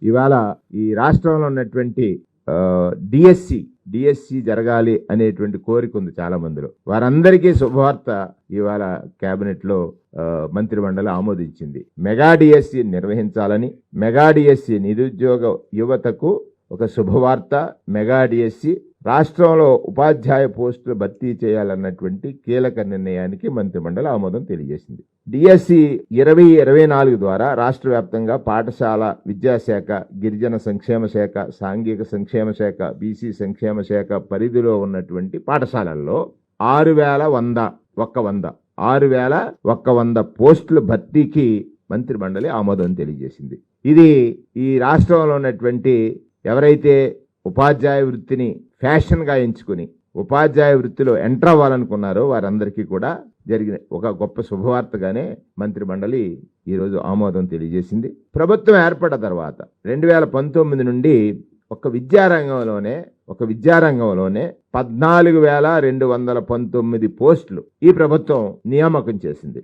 ఇవాళ ఈ రాష్ట్రంలో ఉన్నటువంటి డిఎస్సి జరగాలి అనేటువంటి కోరిక ఉంది చాలా మందిలో. వారందరికీ శుభవార్త ఇవాళ కేబినెట్ లో మంత్రిమండలి ఆమోదించింది. మెగా డిఎస్సి నిర్వహించాలని, మెగా డిఎస్సి నిరుద్యోగ యువతకు ఒక శుభవార్త. మెగా డిఎస్సి రాష్ట్రంలో ఉపాధ్యాయ పోస్టులు భర్తీ చేయాలన్నటువంటి కీలక నిర్ణయానికి మంత్రిమండలి ఆమోదం తెలియజేసింది. డిఎస్సి 2024 ద్వారా రాష్ట్ర వ్యాప్తంగా పాఠశాల విద్యాశాఖ, గిరిజన సంక్షేమ శాఖ, సాంఘిక సంక్షేమ శాఖ, బీసీ సంక్షేమ శాఖ పరిధిలో ఉన్నటువంటి పాఠశాలల్లో 6,100 పోస్టుల భర్తీకి మంత్రిమండలి ఆమోదం తెలియజేసింది. ఇది ఈ రాష్ట్రంలో ఉన్నటువంటి ఎవరైతే ఉపాధ్యాయ వృత్తిని ఫ్యాషన్ గా ఎంచుకుని ఉపాధ్యాయ వృత్తిలో ఎంటర్ అవ్వాలనుకున్నారో వారందరికీ కూడా జరిగిన ఒక గొప్ప శుభవార్తగానే మంత్రిమండలి ఈరోజు ఆమోదం తెలియజేసింది. ప్రభుత్వం ఏర్పడిన తర్వాత 2019 నుండి ఒక విద్యారంగంలోనే 14,219 పోస్టులు ఈ ప్రభుత్వం నియామకం చేసింది.